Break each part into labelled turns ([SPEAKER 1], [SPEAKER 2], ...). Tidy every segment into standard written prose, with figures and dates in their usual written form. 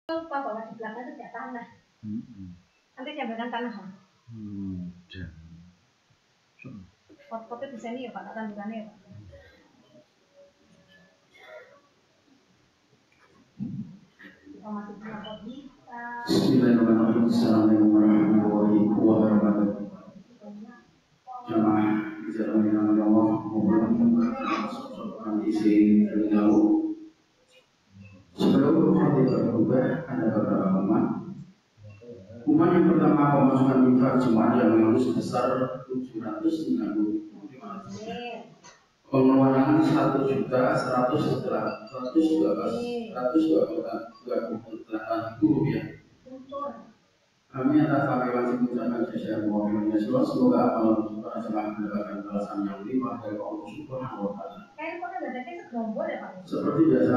[SPEAKER 1] lupa bahwa di belakang itu tidak tanah. Nanti saya berikan tanah. Foto di sini ya Pak, tandurannya ya Pak.
[SPEAKER 2] Bismillahirrahmanirrahim. Assalamualaikum warahmatullahi wabarakatuh. Jamaah di dalam Allah mohon isi terjauh. Sebelum hati berubah ada beberapa umat. Umat yang pertama pemasukan infak Jumat yang lalu sebesar 795 pengeluaran 1.100.128.000 rupiah. Kami atas kami wajib mengucapkan jasa mohon semoga amal para jemaah mendapatkan balasan yang limpah dari Allah Subhanahu wa Ta'ala. Seperti biasa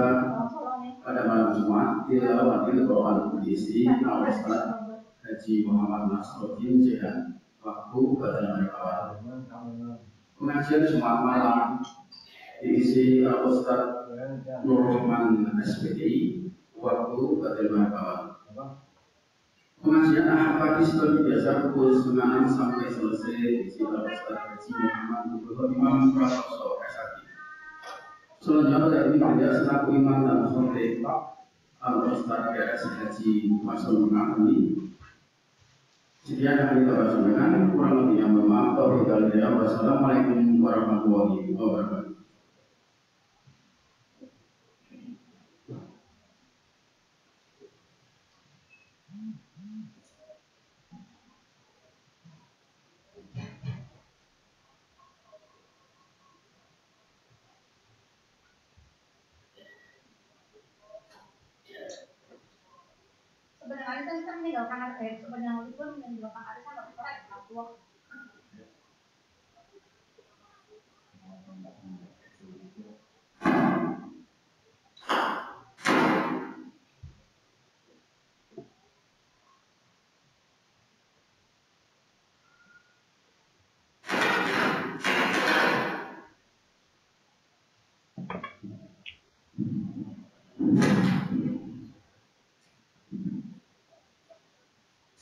[SPEAKER 2] pada malam Jumat tilawati Quran berisi Al-Ustaz Haji Muhammad Nasruddin Jihan waktu pada awal. Pengajian Jumat malam diisi Al-Ustaz Nur Rahman SPDI waktu pada awal. Pengajian Ahad pagi seperti biasa pukul 9 sampai selesai diisi Al-Ustaz Haji Muhammad Nubuh Imam Prasoso S.A. Selanjutnya dari media selaku imam dan khotib Al-Ustaz Haji Masul Munafni. Sekian yang kita bacakan, kurang lebih yang bermaaf. Wassalamualaikum warahmatullahi wabarakatuh.
[SPEAKER 1] Sebenarnya kita meninggalkan sebenarnya itu meninggalkan arisan tapi orang tua.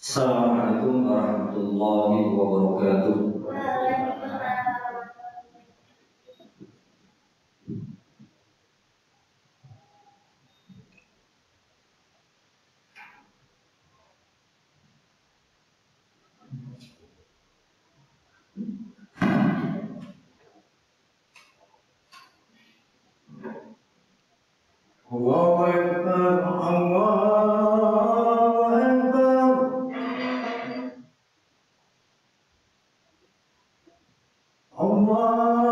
[SPEAKER 3] Assalamualaikum warahmatullahi wabarakatuh. Allahu Akbar, Allahu Akbar. Allahu Akbar,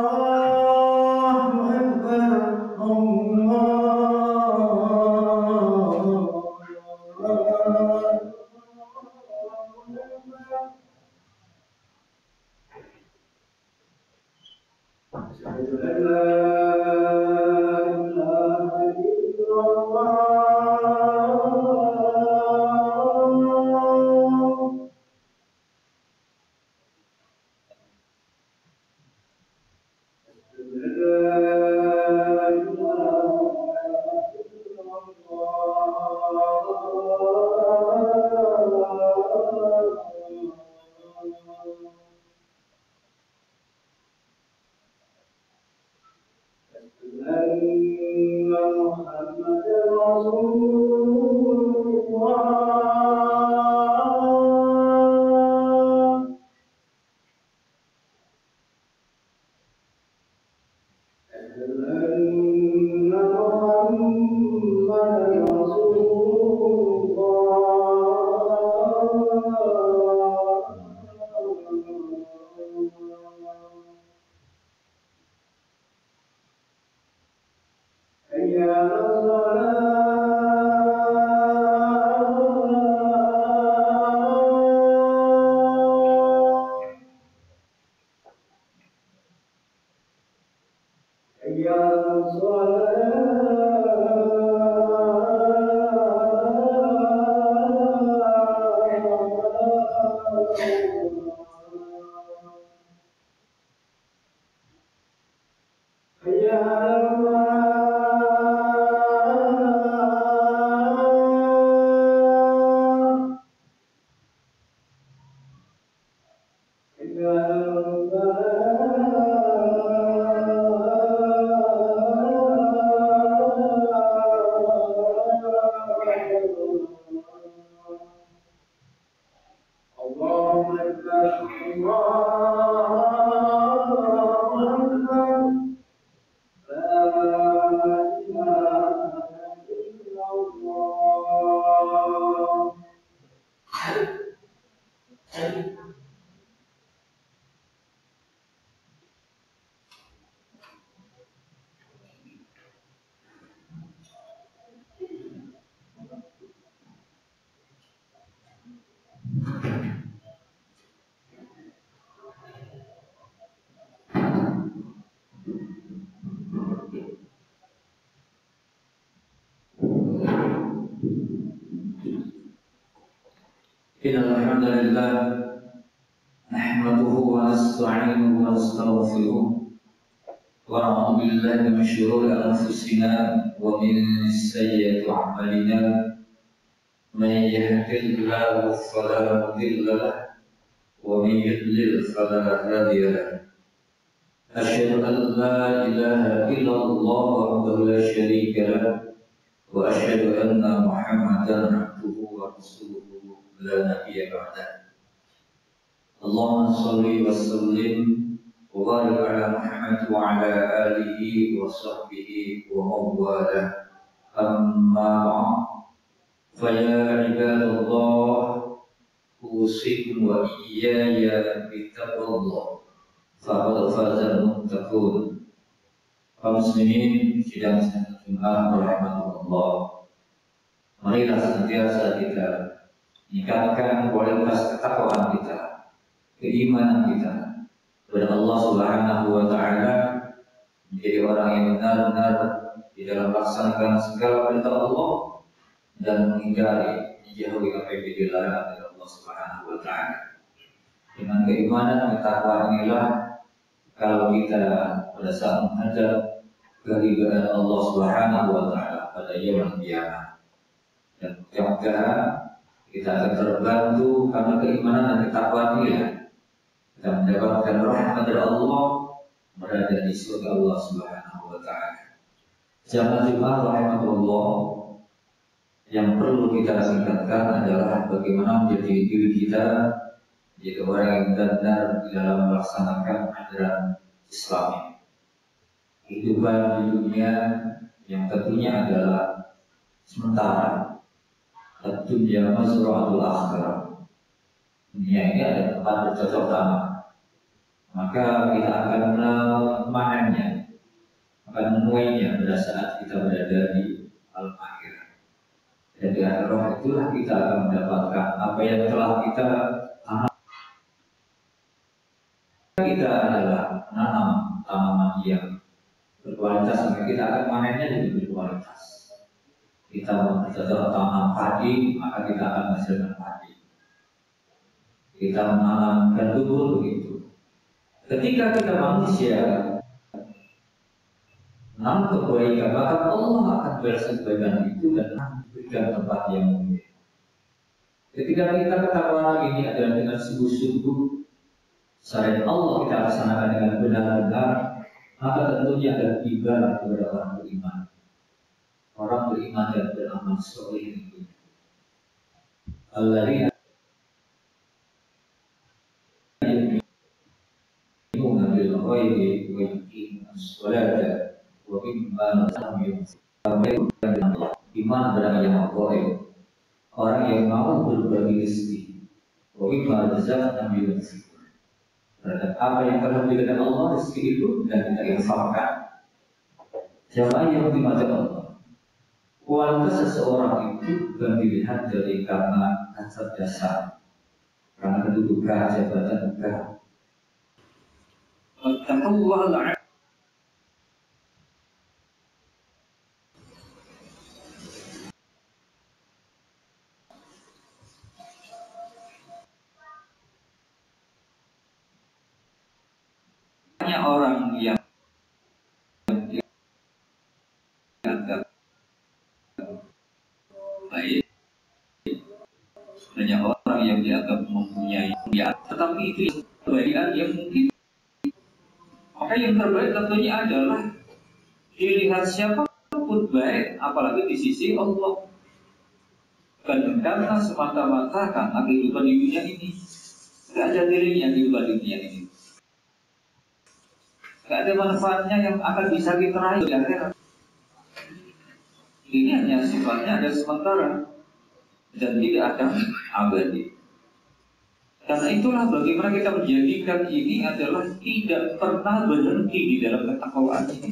[SPEAKER 3] Innal hamdalillah nahmaduhu wa nasta'inuhu wa nastaghfiruh wa na'udzu billahi min shururi anfusina wa min sayyiati a'malina man yahdihillahu fala mudilla lahu wa man yudlil fala hadiya lahu asyhadu an la ilaha illallah wahdahu la syarika lahu wa asyhadu anna Muhammadan abduhu wa rasuluhu la nabiyya ba'dahu. Allahumma shalli wa sallim wa barik ala Muhammad wa ala alihi wa sahbihi wa man walah. Amma ba'd. Fa ya ibadallah usikum wa iyaya bittaqwallah. Faqad fazal muttaqun. Kaum muslimin sidang Jumat rahmatullah. Marilah senantiasa kita meningkatkan kualitas ketakwaan kita, keimanan kita kepada Allah Subhanahu wa taala, menjadi orang yang benar-benar di dalam melaksanakan segala perintah Allah dan menghindari menjauhi apa yang dilarang oleh Allah Subhanahu wa taala. Dengan keimanan dan ketakwaan inilah kalau kita pada saat menghadap kehadiran Allah Subhanahu wa taala pada yaumul qiyamah, dan mudah-mudahan kita akan terbantu karena keimanan dan ketakwaan inilah kita mendapatkan rahmat dari Allah, berada di surga Allah Subhanahu wa taala. Jamaah Jumat rahmatullah, yang perlu kita tingkatkan adalah bagaimana menjadi diri kita menjadi orang yang benar-benar di dalam melaksanakan ajaran Islam ini. Kehidupan di dunia yang tentunya adalah sementara. Dunia mazra'atul akhirah. Dunia ini adalah tempat bercocok tanam. Maka kita akan memanennya, akan menuainya pada saat kita berada di alam akhirat. Dan di akhirat itulah kita akan mendapatkan apa yang telah kita tanam. Kita adalah menanam tanaman yang berkualitas, maka kita akan manennya lebih berkualitas. Kita bercocok tanam padi, maka kita akan menghasilkan padi. Kita menanam gandum begitu. Ketika kita manusia menanam kebaikan, maka Allah akan balaskan kebaikan itu dan memberikan tempat yang mulia. Ketika kita ketakwaan ini adalah dengan sungguh-sungguh, syariat Allah kita laksanakan dengan benar-benar, maka tentunya ada ibadah kepada orang beriman. Orang beriman dan beramal soleh itu alladzina yu'minuna bil ghaibi wa yuqimuna as-salata wa mimma razaqnahum yunfiqun. Iman adalah yang gaib, orang yang mau berbagi rezeki, wa mimma razaqnahum yunfiqun. Terhadap apa yang telah diberikan Allah rezeki itu dan kita infakkan. Siapa yang dimati Allah? Kualitas seseorang itu bukan dilihat dari karena kecerdasan, karena kedudukan, jabatan, bukan. Allah hanya orang yang dianggap baik, hanya orang orang yang dianggap mempunyai ya, tetapi itu kebaikan yang mungkin. Maka yang terbaik tentunya adalah dilihat siapapun baik, apalagi di sisi Allah. Bukan karena semata-mata karena kehidupan di dunia ini. Tidak ada nilainya kehidupan di dunia ini. Tidak ada manfaatnya yang akan bisa kita raih di akhirat. Ini hanya sifatnya ada sementara dan tidak ada abadi. Karena itulah bagaimana kita menjadikan ini adalah tidak pernah berhenti di dalam ketakwaan ini.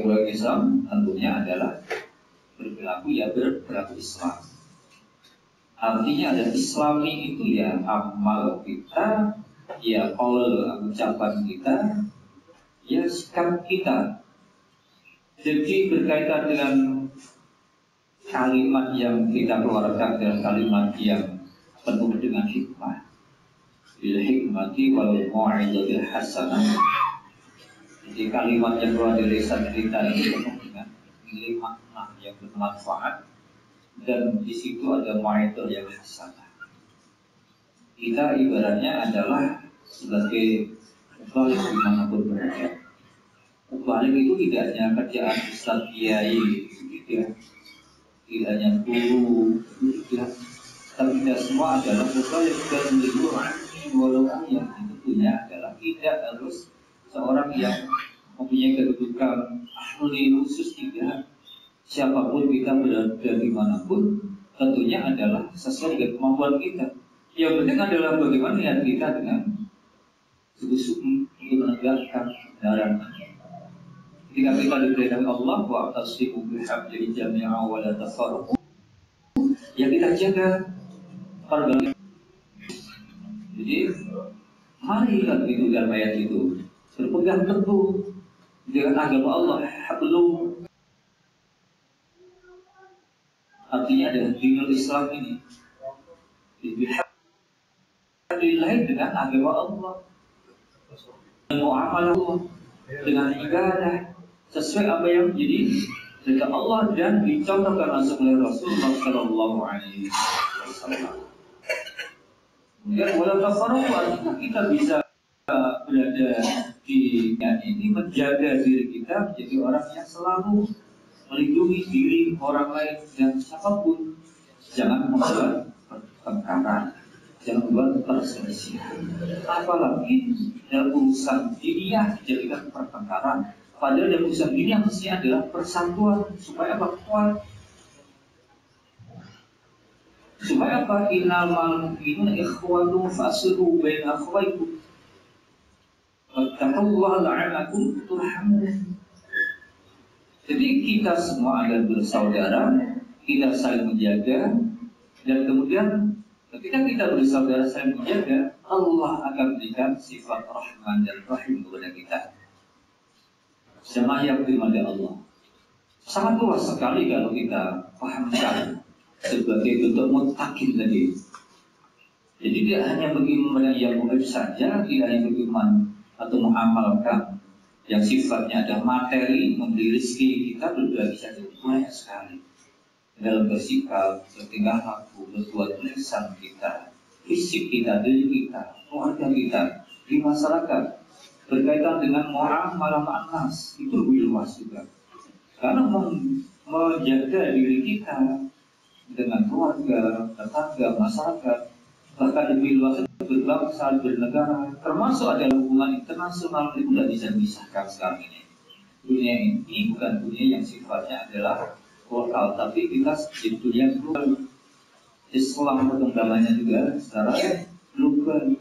[SPEAKER 3] Orang Islam tentunya adalah berperilaku ya berperilaku Islam. Artinya ada Islami itu ya amal kita, ya qaul ucapan kita, ya sikap kita. Jadi berkaitan dengan kalimat yang kita keluarkan adalah kalimat yang penuh dengan hikmah. Bil hikmati wal mau'izatil hasanah. Jadi kalimat yang keluar dari lisan kita itu penuh dengan nilai makna yang bermanfaat dan di situ ada mau'izah yang hasanah. Kita ibaratnya adalah sebagai balik dimanapun berada. Balik itu tidak hanya kerjaan ustaz kiai, gitu ya. Tidak hanya guru, gitu ya. Tapi kita semua adalah balik dan lingkungan walaupun yang tentunya adalah tidak harus seorang yang mempunyai kedudukan ahli khusus, tidak. Siapapun kita berada dimanapun tentunya adalah sesuai dengan kemampuan kita. Yang penting adalah bagaimana niat kita dengan sungguh-sungguh untuk menegakkan kebenaran. Ketika kita diberikan Allah wa tasimu bihabli jami'a wa la tafarraqu, ya kita jaga pergaulan. Jadi mari kita itu dalam ayat itu berpegang teguh dengan agama Allah, hablum. Artinya adalah dinul Islam ini bihabli dengan agama Allah, dengan muamalah Allah, dengan ibadah sesuai apa yang menjadi kehendak Allah dan dicontohkan langsung oleh Rasulullah Shallallahu Alaihi Wasallam. Kemudian walau tafarruq, artinya kita bisa berada di dunia ini menjaga diri kita menjadi orang yang selalu melindungi diri orang lain dan siapapun. Jangan membuat pertengkaran, jangan membuat perselisihan. Apalagi dalam urusan dunia dijadikan pertengkaran. Padahal dalam urusan dunia mestinya adalah persatuan supaya apa? Kuat. Supaya apa? Innamal mu'minuna ikhwatun fa'aslihu baina akhawaykum. Wattaqullaha la'allakum turhamun. Jadi kita semua adalah bersaudara, kita saling menjaga, dan kemudian ketika kita bersaudara saling menjaga, Allah akan berikan sifat Rahman dan Rahim kepada kita. Jamaah yang dimiliki Allah sangat luas sekali kalau kita pahamkan sebagai bentuk muttaqin tadi. Jadi tidak hanya bagaimana yang gaib saja, tidak hanya bagaimana atau mengamalkan yang sifatnya ada materi, memberi rezeki kita berbagi saja banyak sekali dalam bersikap, bertingkah laku, berbuat lisan kita, fisik kita, diri kita, keluarga kita, di masyarakat, berkaitan dengan muamalah ma'nas itu lebih luas juga. Karena menjaga diri kita dengan keluarga, tetangga, masyarakat, bahkan lebih luas berbangsa, bernegara, termasuk ada hubungan internasional, itu tidak bisa dipisahkan sekarang ini. Dunia ini bukan dunia yang sifatnya adalah lokal, tapi kita di dunia global. Islam perkembangannya juga secara global.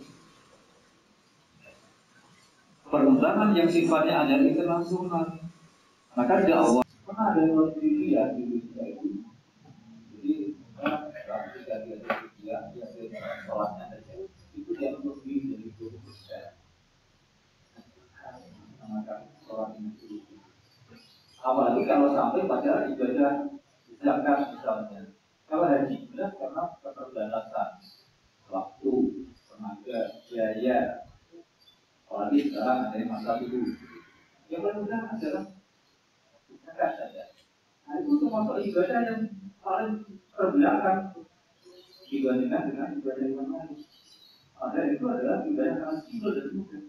[SPEAKER 3] Perkembangan yang sifatnya ada internasional. Maka di awal pernah ada yang lebih ya di dunia itu. Jadi ketika dia sholatnya saja itu dia lebih dari 20%. Maka sholat ini apalagi kalau sampai pada ibadah zakat misalnya. Kalau haji jelas karena keterbatasan waktu, tenaga, biaya. Apalagi sekarang ada masa itu. Yang paling mudah adalah zakat saja. Nah itu termasuk ibadah yang paling terbelakang.
[SPEAKER 4] dibandingkan dengan ibadah yang lain. Maka itu adalah ibadah yang simpel dan mudah.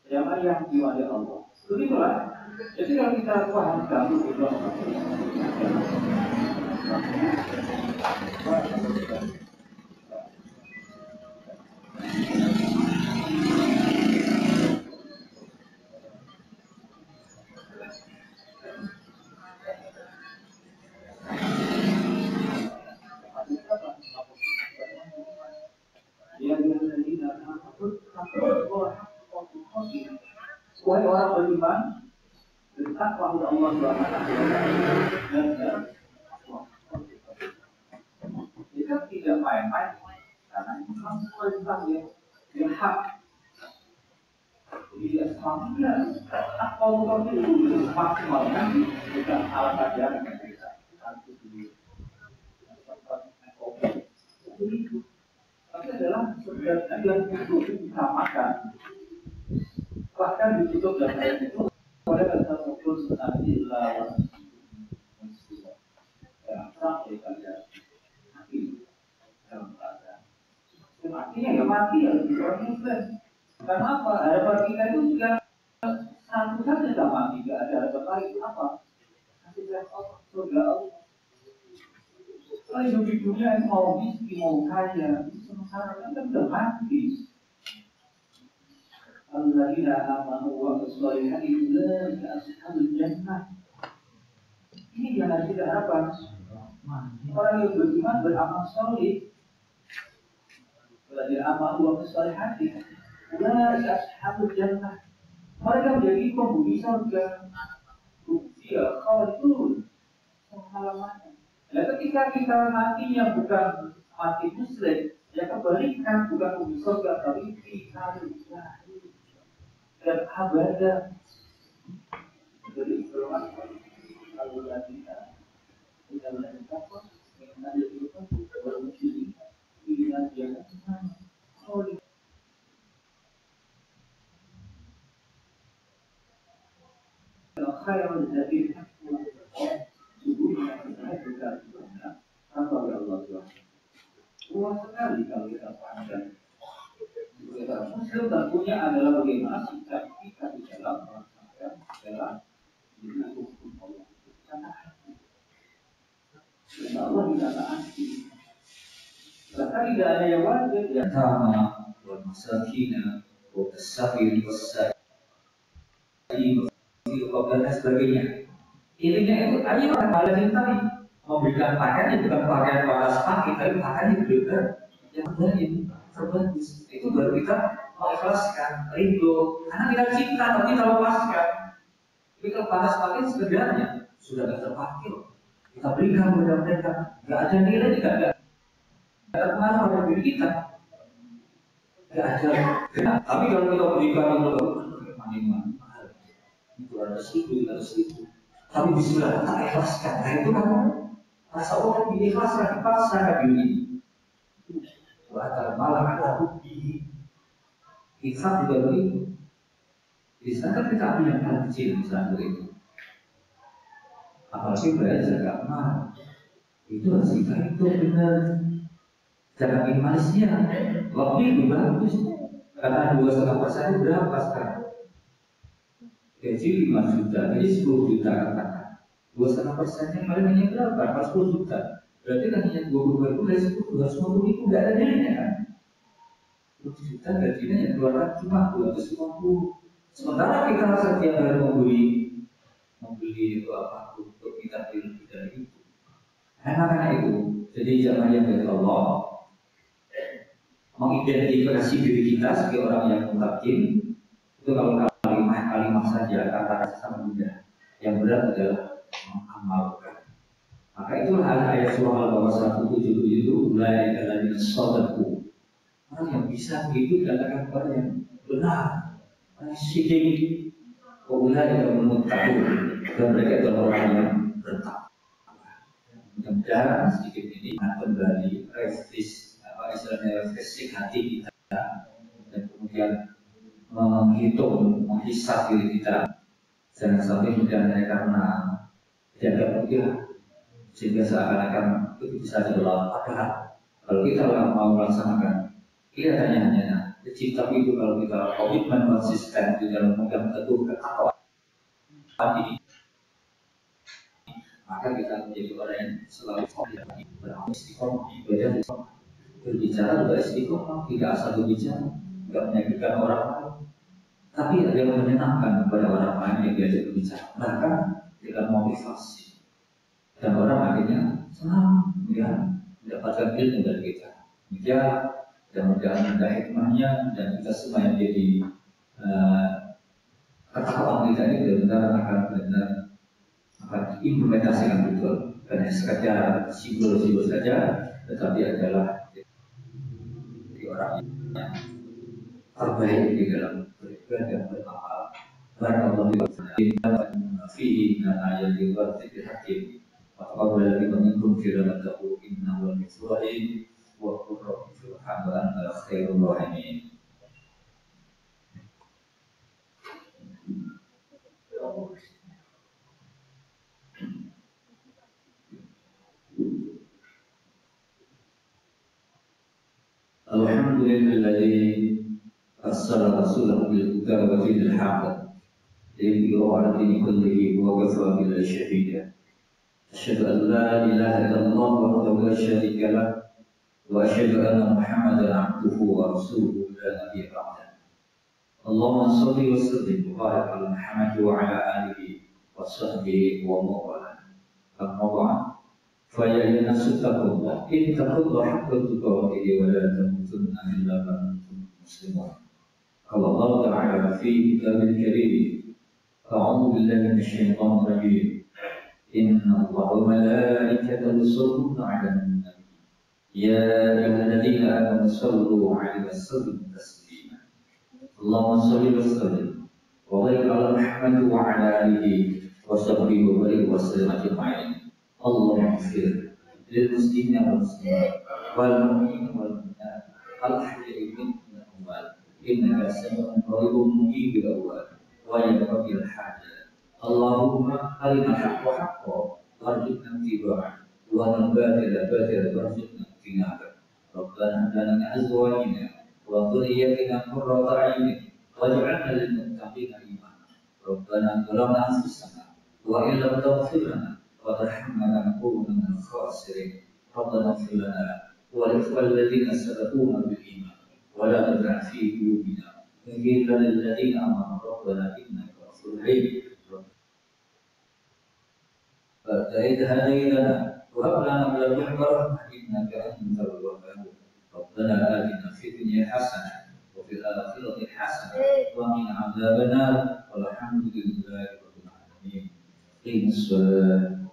[SPEAKER 4] Yang diwajib Allah. Begitulah. Jadi kalau kita paham kamu itu wahai orang beriman, bertakwa kepada Allah Subhanahu kita tidak main-main karena itu perintah yang hak. Jadi dia semakinnya akal itu maksimalkan dengan alat ajaran yang kita itu. Tapi adalah sebenarnya yang itu disamakan. Bahkan ditutup dan itu pada kata fokus adalah sampai pada mati dalam keadaan. Artinya ya mati ya orang Muslim. Karena apa? Harapan kita itu juga satu saja tidak mati, tidak ada harapan lain. Apa? Kasih Allah, surga Allah. Kalau hidup di dunia itu mau miskin, mau kaya, sementara kan sudah mati. Alladzina amanu wa sholihati ulaika ashabul jannah. Ini jangan tidak harapan. Orang yang beriman beramal soleh, alladzina amanu wa sholihati ulaika ashabul jannah. Mereka menjadi penghuni surga. Dia khalidun selama-lamanya. Ya ketika kita matinya bukan mati muslim, ya kebalikan bukan penghuni surga tapi kita dan abada. Jadi kalau kita tidak melakukan apa, kita dilakukan bermuslim pilihan dia kan solid. Kalau saya menjadi tubuhnya saya bukan apa Allah Tuhan. Luas sekali kalau kita pandang. Muslim tentunya adalah bagaimana sikap kita di dalam melaksanakan segala jenis hukum Allah. Dan Allah ditaati. Bahkan tidak ada yang wajib yang
[SPEAKER 3] sama wal masakina wa as-safir was-sa'i dan sebagainya. Intinya itu ayo kalian tadi memberikan pakaian yang bukan pakaian para pakai tapi pakaian yang benar yang lain terbagus. Itu baru kita mengikhlaskan rindu karena kita cinta tapi kita lepaskan. Tapi kalau panas pakai sebenarnya sudah tidak terpakai. Kita berikan kepada mereka, nggak ada nilai, tidak ada pengaruh pada diri kita, nggak ada. Tapi kalau kita berikan untuk mana-mana, itu ada situ. Tapi Bismillah tak ikhlaskan. Nah itu kan rasa orang diikhlaskan, dipaksakan diri. Bahkan malah ada bukti. Kita juga begitu. Di sana kita ambil yang paling kecil misalnya itu. Apalagi belajar agama itu harus kita hitung benar. Jangan ingin manisnya lebih bagus. Karena 2,5% berapa sekarang? Gaji 5 juta, gaji 10 juta katakan 2,5%-nya paling hanya berapa? 10 juta. Berarti kan hanya 20 ribu dari 10, 250 ribu nggak ada nilainya kan? 10 juta gajinya yang keluar cuma 250. Sementara kita setiap hari membeli itu apa untuk kita beli lebih dari itu. Karena itu, jadi jangan yang dari Allah mengidentifikasi diri kita sebagai orang yang mutakin. Itu kalau kalimat saja kata sama mudah. Yang berat adalah mengamalkan. Maka itulah ayat surah Al-Baqarah 177 itu mulai dari saudaraku. Orang yang bisa begitu dikatakan orang yang benar, orang sidik. Mulai dari menutupkan dan mereka adalah orang yang bertakwa. Mudah-mudahan sedikit ini akan kembali refreshing hati kita dan kemudian menghitung, menghisap diri kita. Jangan sampai mudah karena jaga mudah sehingga seakan-akan itu bisa dilawan. Padahal kalau kita mau melaksanakan kelihatannya hanya kecil, tapi itu kalau kita komitmen konsisten di dalam memegang teguh ketakwaan ini, maka kita menjadi orang yang selalu beristiqomah, ibadah, berbicara juga istiqomah, tidak asal berbicara, tidak menyakitkan orang lain, tapi ada yang menyenangkan kepada orang lain yang diajak berbicara, bahkan dengan motivasi, dan orang akhirnya senang mendapatkan ilmu dari kita. Dan mudah-mudahan ada hikmahnya, dan kita semua yang jadi ketakwaan kita ini benar-benar akan diimplementasikan betul, karena sekedar simbol-simbol saja, tetapi adalah di orang yang terbaik di dalam beribadah dan beramal. Barakallahu fihi dan ayat di luar zikir hakim. Wa minkum firmantahu innahu al-mithwahin wa qurra firhan wa anta khairul rahimin. Alhamdulillahilladzi arsala rasulahu bil huda wa dinil haqq liyudhhirahu 'ala dini kullihi wa kafa billahi shahida. Asyhadu an la ilaha illallah wahdahu la syarika lah wa asyhadu anna Muhammadan 'abduhu wa rasuluhu la nabiyya ba'dah. Allahumma shalli wa sallim wa barik 'ala Muhammad wa 'ala alihi wa sahbihi wa man wala. Amma ba'd. Faya nasu taqullah ittaqullaha haqqa tuqatih wa la tamutunna illa wa antum muslimun. Qala Allah ta'ala fi kitabil karim, a'udzu billahi minasyaitonir rajim. Inna Allaha wa malaikatahu yusholluna 'alan nabi ya ayyuhalladzina amanu shallu 'alaihi wa sallimu taslima. Allahumma shalli wa sallim wa barik 'ala Muhammad wa 'ala alihi wa sahbihi wa barik wa sallim ajma'in. Allahumma ighfir lil muslimina wal muslimat wal mu'minina wal mu'minat al ahya'i minhum wal amwat innaka sami'un qaribun mujibud da'wat wa yaqbil hajat. Allahumma arina haqqa haqqan warzuqna ittiba'ah wa arina batila batila warzuqna ijtinabah. Rabbana hab lana min azwajina wa dhurriyyatina qurrata a'yun waj'alna lil muttaqina imama. Rabbana zalamna anfusana wa in lam taghfir lana وارحمنا لنكون من الخاسرين. ربنا اغفر لنا ولإخواننا الذين سبقونا بالإيمان ولا تجعل في قلوبنا غلا للذين آمنوا ربنا إنك غفور رحيم. فإذ هديتنا وهب لنا من لدنك رحمة إنك أنت الوهاب. ربنا آتنا في الدنيا حسنة وفي الآخرة حسنة وقنا عذاب النار والحمد لله رب العالمين. قيموا الصلاة.